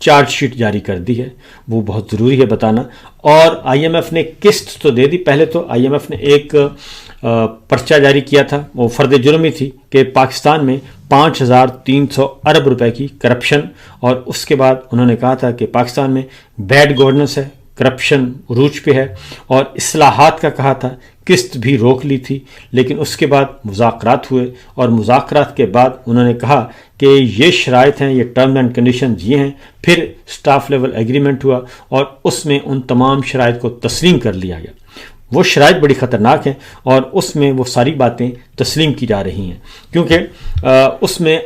Charge sheet جاری کر دی ہے، وہ بہت ضروری ہے بتانا۔ اور آئی ایم ایف نے قسط تو دے دی، پہلے تو آئی ایم ایف نے ایک پرچہ جاری کیا تھا، وہ فرد جرمی تھی کہ پاکستان میں 5300 ارب روپے کی کرپشن، اور اس کے بعد انہوں نے کہا تھا کہ پاکستان میں بیڈ گورننس ہے، کرپشن عروج پہ ہے، اور اصلاحات کا کہا تھا، قسط بھی روک لی تھی۔ لیکن اس کے بعد مذاکرات ہوئے، اور مذاکرات کے بعد انہوں نے کہا کہ یہ شرائط ہیں، یہ ٹرم اینڈ کنڈیشنز یہ ہیں۔ پھر سٹاف لیول ایگریمنٹ ہوا، اور اس میں ان تمام شرائط کو تسلیم کر لیا گیا۔ وہ شرائط بڑی خطرناک ہیں، اور اس میں وہ ساری باتیں تسلیم کی جا رہی ہیں، کیونکہ اس میں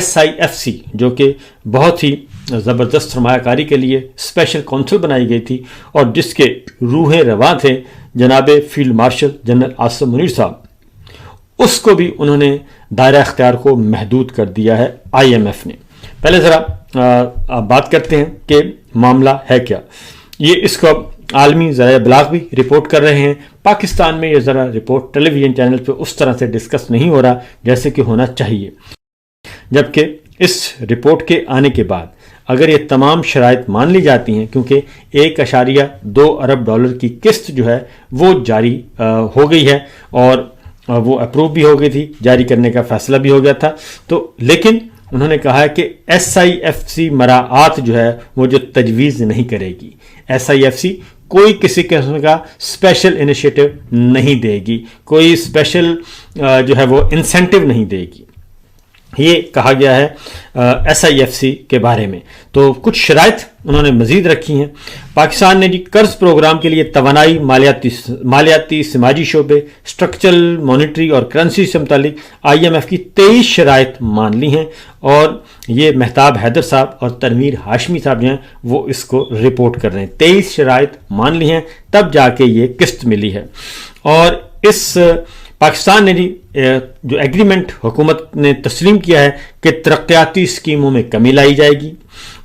SIFC جو کہ بہت ہی زبردست سرمایہ کاری کے لیے اسپیشل کونسل بنائی گئی تھی، اور جس کے روح رواں تھے جناب field marshal general Asim Munir صاحب، اس کو بھی انہوں نے دائرہ اختیار کو محدود کر دیا ہے آئی ایم ایف نے۔ پہلے ذرا بات کرتے ہیں کہ معاملہ ہے کیا۔ یہ اس کو عالمی ذرائع ابلاغ بھی رپورٹ کر رہے ہیں۔ پاکستان میں یہ ذرا رپورٹ ٹیلی ویژن چینل پہ اس طرح سے ڈسکس نہیں ہو رہا جیسے کہ ہونا چاہیے، جبکہ اس رپورٹ کے آنے کے بعد اگر یہ تمام شرائط مان لی جاتی ہیں، کیونکہ 1.2 ارب ڈالر کی قسط جو ہے وہ جاری ہو گئی ہے، اور وہ اپروو بھی ہو گئی تھی، جاری کرنے کا فیصلہ بھی ہو گیا تھا، تو لیکن انہوں نے کہا ہے کہ SIFC مراعات جو ہے وہ جو تجویز نہیں کرے گی۔ SIFC کوئی کسی قسم کا اسپیشل انیشیٹو نہیں دے گی، کوئی اسپیشل جو ہے وہ انسینٹیو نہیں دے گی، یہ کہا گیا ہے SIFC کے بارے میں۔ تو کچھ شرائط انہوں نے مزید رکھی ہیں۔ پاکستان نے قرض پروگرام کے لیے توانائی، مالیاتی، سماجی شعبے، اسٹرکچرل، مانیٹری اور کرنسی سے متعلق IMF کی 23 شرائط مان لی ہیں، اور یہ مہتاب حیدر صاحب اور تنویر ہاشمی صاحب جو ہیں وہ اس کو رپورٹ کر رہے ہیں۔ 23 شرائط مان لی ہیں، تب جا کے یہ قسط ملی ہے۔ اور اس پاکستان نے جو ایگریمنٹ حکومت نے تسلیم کیا ہے کہ ترقیاتی اسکیموں میں کمی لائی جائے گی،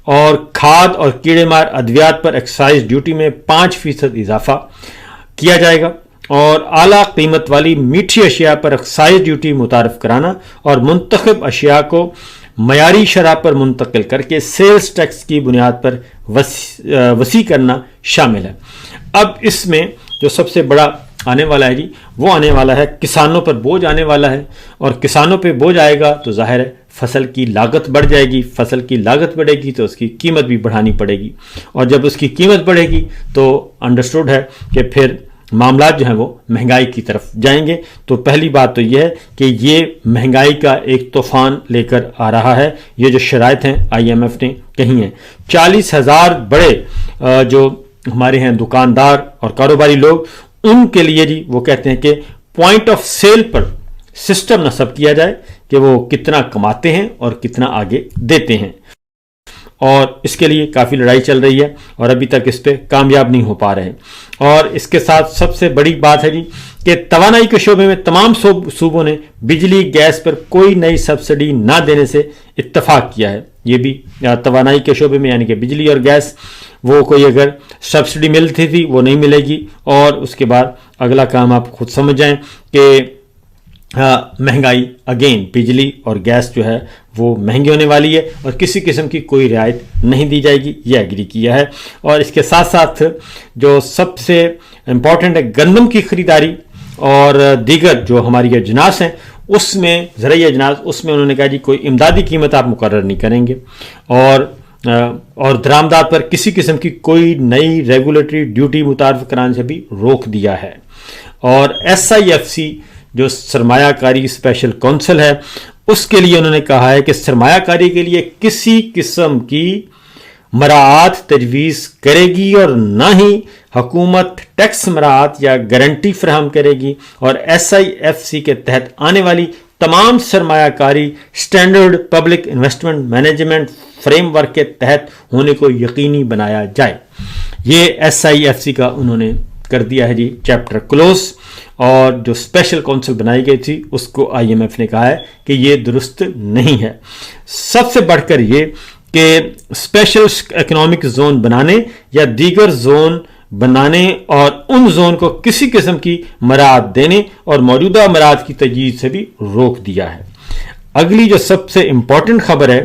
اور کھاد اور کیڑے مار ادویات پر ایکسائز ڈیوٹی میں 5% اضافہ کیا جائے گا، اور اعلیٰ قیمت والی میٹھی اشیاء پر ایکسائز ڈیوٹی متعارف کرانا، اور منتخب اشیاء کو معیاری شرح پر منتقل کر کے سیلز ٹیکس کی بنیاد پر وسیع کرنا شامل ہے۔ اب اس میں جو سب سے بڑا آنے والا ہے وہ آنے والا ہے کسانوں پر بوجھ آنے والا ہے، اور کسانوں پہ بوجھ آئے گا تو ظاہر ہے فصل کی لاگت بڑھ جائے گی، فصل کی لاگت بڑھے گی تو اس کی قیمت بھی بڑھانی پڑے گی، اور جب اس کی قیمت بڑھے گی تو انڈرسٹوڈ ہے کہ پھر معاملات جو ہیں وہ مہنگائی کی طرف جائیں گے۔ تو پہلی بات تو یہ ہے کہ یہ مہنگائی کا ایک طوفان لے کر آ رہا ہے۔ یہ جو شرائط ہیں IMF نے کہی ہیں، 40,000 بڑے جو ہمارے ہیں دکاندار اور کاروباری لوگ، ان کے لیے وہ کہتے ہیں کہ پوائنٹ آف سیل پر سسٹم نصب کیا جائے کہ وہ کتنا کماتے ہیں اور کتنا آگے دیتے ہیں، اور اس کے لیے کافی لڑائی چل رہی ہے، اور ابھی تک اس پہ کامیاب نہیں ہو پا رہے۔ اور اس کے ساتھ سب سے بڑی بات ہے کہ توانائی کے شعبے میں تمام صوبوں نے بجلی گیس پر کوئی نئی سبسڈی نہ دینے سے اتفاق کیا ہے۔ یہ بھی توانائی کے شعبے میں، یعنی کہ بجلی اور گیس، وہ کوئی اگر سبسڈی ملتی تھی وہ نہیں ملے گی، اور اس کے بعد اگلا کام آپ خود سمجھ جائیں کہ مہنگائی اگین، بجلی اور گیس جو ہے وہ مہنگی ہونے والی ہے، اور کسی قسم کی کوئی رعایت نہیں دی جائے گی، یہ ایگری کیا ہے۔ اور اس کے ساتھ ساتھ جو سب سے امپورٹنٹ ہے گندم کی خریداری اور دیگر جو ہماری اجناس ہیں، اس میں زرعی اجناس، اس میں انہوں نے کہا کوئی امدادی قیمت آپ مقرر نہیں کریں گے، اور درآمدات پر کسی قسم کی کوئی نئی ریگولیٹری ڈیوٹی متعارف کرانے سے بھی روک دیا ہے۔ اور SIFC جو سرمایہ کاری اسپیشل کونسل ہے، اس کے لیے انہوں نے کہا ہے کہ سرمایہ کاری کے لیے کسی قسم کی مراعات تجویز کرے گی، اور نہ ہی حکومت ٹیکس مراعات یا گارنٹی فراہم کرے گی، اور SIFC کے تحت آنے والی تمام سرمایہ کاری standard public investment management frame work کے تحت ہونے کو یقینی بنایا جائے۔ یہ SIFC کا انہوں نے کر دیا ہے چیپٹر کلوز، اور جو اسپیشل کونسل بنائی گئی تھی اس کو IMF نے کہا ہے کہ یہ درست نہیں ہے۔ سب سے بڑھ کر یہ کہ اسپیشل اکنامک زون بنانے یا دیگر زون بنانے اور ان زون کو کسی قسم کی مراعات دینے اور موجودہ مراعات کی تجدید سے بھی روک دیا ہے۔ اگلی جو سب سے امپورٹنٹ خبر ہے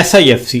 SIFC,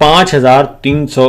5300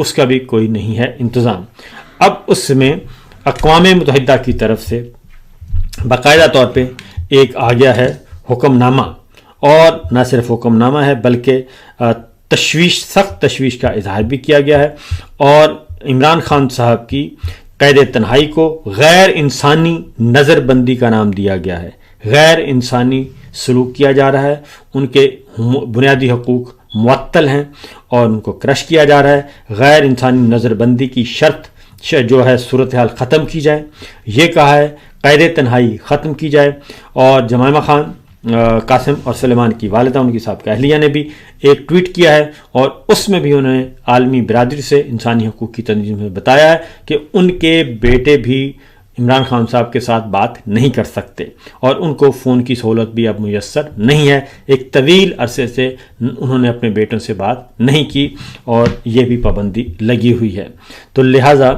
اس کا بھی کوئی نہیں ہے انتظام۔ اب اس میں اقوام متحدہ کی طرف سے باقاعدہ طور پہ ایک آ گیا ہے حکم نامہ، اور نہ صرف حکم نامہ ہے بلکہ سخت تشویش کا اظہار بھی کیا گیا ہے، اور عمران خان صاحب کی قید تنہائی کو غیر انسانی نظر بندی کا نام دیا گیا ہے۔ غیر انسانی سلوک کیا جا رہا ہے، ان کے بنیادی حقوق معطل ہیں اور ان کو کرش کیا جا رہا ہے۔ غیر انسانی نظر بندی کی شرط جو ہے صورتحال ختم کی جائے، یہ کہا ہے، قید تنہائی ختم کی جائے۔ اور جمائمہ خان قاسم اور سلیمان کی والدہ، ان کی سابقہ اہلیہ نے بھی ایک ٹویٹ کیا ہے، اور اس میں بھی انہوں نے عالمی برادری سے، انسانی حقوق کی تنظیم میں بتایا ہے کہ ان کے بیٹے بھی عمران خان صاحب کے ساتھ بات نہیں کر سکتے، اور ان کو فون کی سہولت بھی اب میسر نہیں ہے۔ ایک طویل عرصے سے انہوں نے اپنے بیٹوں سے بات نہیں کی، اور یہ بھی پابندی لگی ہوئی ہے۔ تو لہٰذا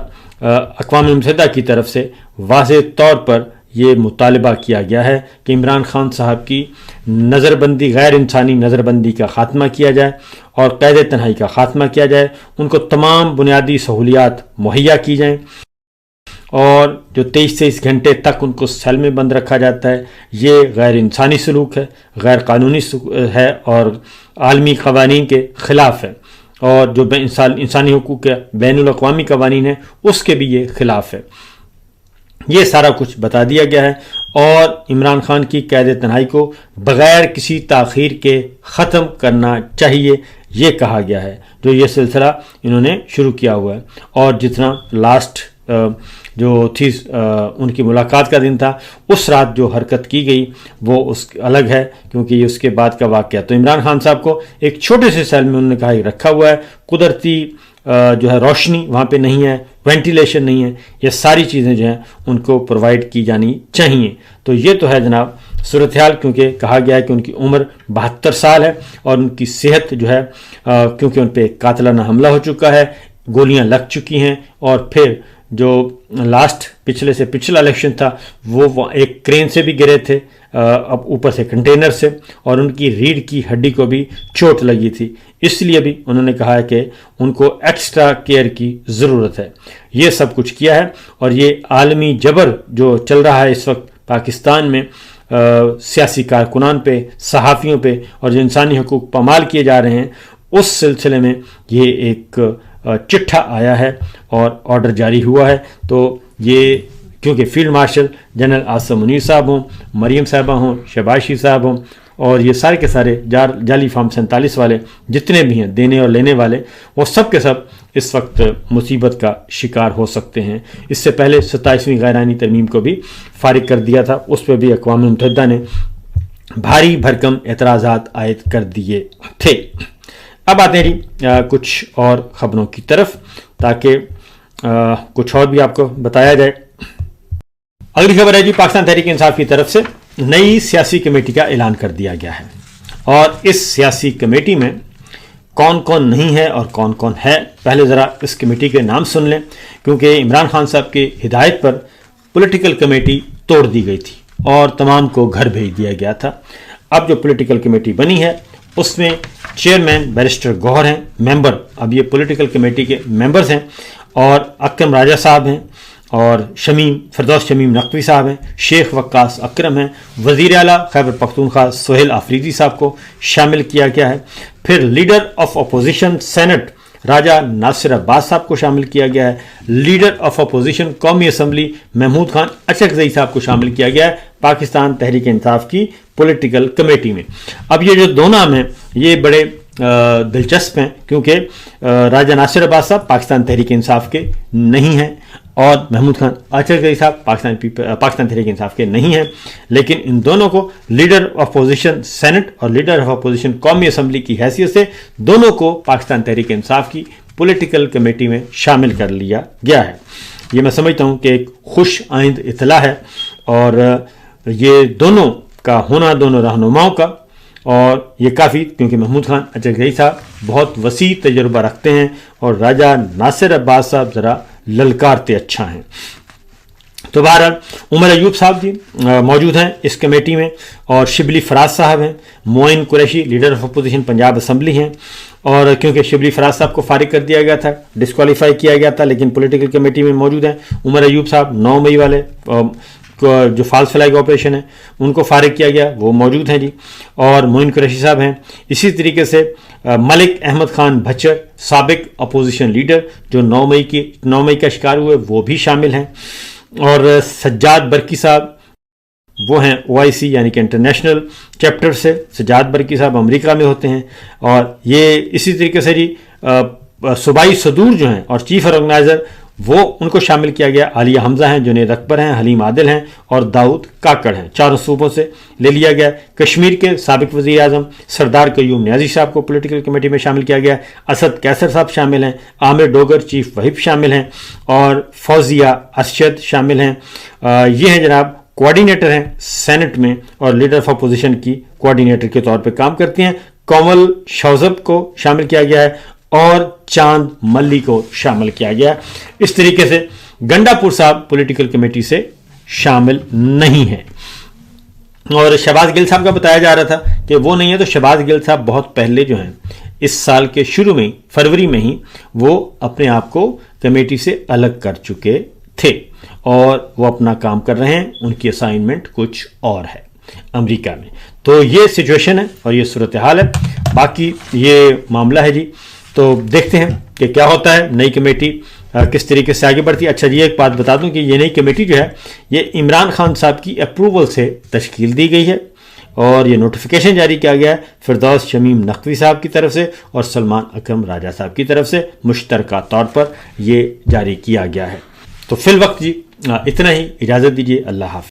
اقوام متحدہ کی طرف سے واضح طور پر یہ مطالبہ کیا گیا ہے کہ عمران خان صاحب کی نظر بندی، غیر انسانی نظر بندی کا خاتمہ کیا جائے، اور قید تنہائی کا خاتمہ کیا جائے، ان کو تمام بنیادی سہولیات مہیا کی جائیں، اور جو 23 گھنٹے تک ان کو سیل میں بند رکھا جاتا ہے، یہ غیر انسانی سلوک ہے، غیر قانونی ہے، اور عالمی قوانین کے خلاف ہے، اور جو انسانی حقوق کے بین الاقوامی قوانین ہیں اس کے بھی یہ خلاف ہے۔ یہ سارا کچھ بتا دیا گیا ہے، اور عمران خان کی قید تنہائی کو بغیر کسی تاخیر کے ختم کرنا چاہیے، یہ کہا گیا ہے۔ جو یہ سلسلہ انہوں نے شروع کیا ہوا ہے، اور جتنا لاسٹ جو تھی ان کی ملاقات کا دن تھا، اس رات جو حرکت کی گئی وہ اس الگ ہے، کیونکہ یہ اس کے بعد کا واقعہ۔ تو عمران خان صاحب کو ایک چھوٹے سے سیل میں انہوں نے کہا رکھا ہوا ہے، قدرتی جو ہے روشنی وہاں پہ نہیں ہے، وینٹیلیشن نہیں ہے، یہ ساری چیزیں جو ہیں ان کو پرووائڈ کی جانی چاہیے۔ تو یہ تو ہے جناب صورتحال، کیونکہ کہا گیا ہے کہ ان کی عمر 72 سال ہے، اور ان کی صحت جو ہے کیونکہ ان پہ قاتلانہ حملہ ہو چکا ہے، گولیاں لگ چکی ہیں، اور پھر جو لاسٹ پچھلے سے پچھلا الیکشن تھا وہ ایک کرین سے بھی گرے تھے، اب اوپر سے کنٹینر سے، اور ان کی ریڑھ کی ہڈی کو بھی چوٹ لگی تھی، اس لیے بھی انہوں نے کہا ہے کہ ان کو ایکسٹرا کیئر کی ضرورت ہے۔ یہ سب کچھ کیا ہے، اور یہ عالمی جبر جو چل رہا ہے اس وقت پاکستان میں سیاسی کارکنان پہ، صحافیوں پہ، اور جو انسانی حقوق پامال کیے جا رہے ہیں، اس سلسلے میں یہ ایک چٹھا آیا ہے اور آرڈر جاری ہوا ہے۔ تو یہ کیونکہ field marshal general Asim Munir صاحب ہوں، مریم صاحبہ ہوں، شہباز شریف صاحب ہوں، اور یہ سارے کے سارے جعلی فارم 47 والے جتنے بھی ہیں دینے اور لینے والے، وہ سب کے سب اس وقت مصیبت کا شکار ہو سکتے ہیں۔ اس سے پہلے 27ویں غیر آئینی ترمیم کو بھی فارغ کر دیا تھا، اس پہ بھی اقوام متحدہ نے بھاری بھرکم اعتراضات عائد کر دیے تھے۔ اب آتے ہیں کچھ اور خبروں کی طرف، تاکہ کچھ اور بھی آپ کو بتایا جائے۔ اگلی خبر ہے جی، پاکستان تحریک انصاف کی طرف سے نئی سیاسی کمیٹی کا اعلان کر دیا گیا ہے، اور اس سیاسی کمیٹی میں کون کون نہیں ہے اور کون کون ہے۔ پہلے ذرا اس کمیٹی کے نام سن لیں، کیونکہ عمران خان صاحب کی ہدایت پر پولیٹیکل کمیٹی توڑ دی گئی تھی اور تمام کو گھر بھیج دیا گیا تھا۔ اب جو پولیٹیکل کمیٹی بنی ہے اس میں چیئرمین بیرسٹر گوہر ہیں، ممبر اب یہ پولیٹیکل کمیٹی کے ممبرز ہیں، اور اکرم راجہ صاحب ہیں، اور فردوس شمیم نقوی صاحب ہیں، شیخ وقاص اکرم ہیں، وزیر اعلیٰ خیبر پختونخوا سہیل آفریدی صاحب کو شامل کیا گیا ہے، پھر لیڈر آف اپوزیشن سینٹ راجہ ناصر عباس صاحب کو شامل کیا گیا ہے، لیڈر آف اپوزیشن قومی اسمبلی محمود خان اچکزئی صاحب کو شامل کیا گیا ہے پاکستان تحریک انصاف کی پولیٹیکل کمیٹی میں۔ اب یہ جو دو نام ہیں یہ بڑے دلچسپ ہیں، کیونکہ راجہ ناصر عباس صاحب پاکستان تحریک انصاف کے نہیں ہیں، اور محمود خان اچکزئی صاحب پاکستان تحریک انصاف کے نہیں ہیں، لیکن ان دونوں کو لیڈر آف اپوزیشن سینٹ اور لیڈر آف اپوزیشن قومی اسمبلی کی حیثیت سے دونوں کو پاکستان تحریک انصاف کی پولیٹیکل کمیٹی میں شامل کر لیا گیا ہے۔ یہ میں سمجھتا ہوں کہ ایک خوش آئند اطلاع ہے، اور یہ دونوں کا ہونا دونوں رہنماؤں کا، اور یہ کافی، کیونکہ محمود خان اچکزئی صاحب بہت وسیع تجربہ رکھتے ہیں، اور راجہ ناصر عباس صاحب ذرا للکارتے اچھا ہیں۔ تو بہرحال عمر ایوب صاحب جی موجود ہیں اس کمیٹی میں، اور شبلی فراز صاحب ہیں، Moin Qureshi leader of opposition Punjab assembly ہیں، اور کیونکہ شبلی فراز صاحب کو فارغ کر دیا گیا تھا، ڈسکوالیفائی کیا گیا تھا، لیکن پولیٹیکل کمیٹی میں موجود ہیں۔ عمر ایوب صاحب 9 مئی والے جو فالس فلیگ آپریشن ہے ان کو فارغ کیا گیا، وہ موجود ہیں جی، اور معین قریشی صاحب ہیں۔ اسی طریقے سے ملک احمد خان بھچر سابق اپوزیشن لیڈر جو 9 مئی کا شکار ہوئے، وہ بھی شامل ہیں، اور سجاد برکی صاحب وہ ہیں OIC یعنی کہ انٹرنیشنل چیپٹر سے، سجاد برکی صاحب امریکہ میں ہوتے ہیں، اور یہ اسی طریقے سے جی صوبائی صدور جو ہیں اور چیف آرگنائزر وہ ان کو شامل کیا گیا، عالیہ حمزہ ہیں، جنید اکبر ہیں، حلیم عادل ہیں، اور داؤد کاکڑ ہیں، چاروں صوبوں سے لے لیا گیا۔ کشمیر کے سابق وزیر اعظم سردار قیوم نیازی صاحب کو پولیٹیکل کمیٹی میں شامل کیا گیا، اسد کیسر صاحب شامل ہیں، عامر ڈوگر چیف وہپ شامل ہیں، اور فوزیہ اسشد شامل ہیں۔ یہ ہیں جناب کوارڈینیٹر ہیں سینٹ میں، اور لیڈر آف اپوزیشن کی کوارڈینیٹر کے طور پہ کام کرتی ہیں۔ کومل شوزب کو شامل کیا گیا ہے، اور چاند ملی کو شامل کیا گیا۔ اس طریقے سے گنڈا پور صاحب پولیٹیکل کمیٹی سے شامل نہیں ہیں، اور شہباز گل صاحب کا بتایا جا رہا تھا کہ وہ نہیں ہے، تو شہباز گل صاحب بہت پہلے جو ہیں اس سال کے شروع میں فروری میں ہی وہ اپنے آپ کو کمیٹی سے الگ کر چکے تھے، اور وہ اپنا کام کر رہے ہیں، ان کی اسائنمنٹ کچھ اور ہے امریکہ میں۔ تو یہ سچویشن ہے اور یہ صورتحال ہے، باقی یہ معاملہ ہے جی، تو دیکھتے ہیں کہ کیا ہوتا ہے، نئی کمیٹی کس طریقے سے آگے بڑھتی ہے۔ اچھا جی ایک بات بتا دوں کہ یہ نئی کمیٹی جو ہے یہ عمران خان صاحب کی اپروول سے تشکیل دی گئی ہے، اور یہ نوٹیفیکیشن جاری کیا گیا ہے فردوس شمیم نقوی صاحب کی طرف سے اور سلمان اکرم راجہ صاحب کی طرف سے، مشترکہ طور پر یہ جاری کیا گیا ہے۔ تو فی الوقت جی اتنا ہی، اجازت دیجیے، اللہ حافظ۔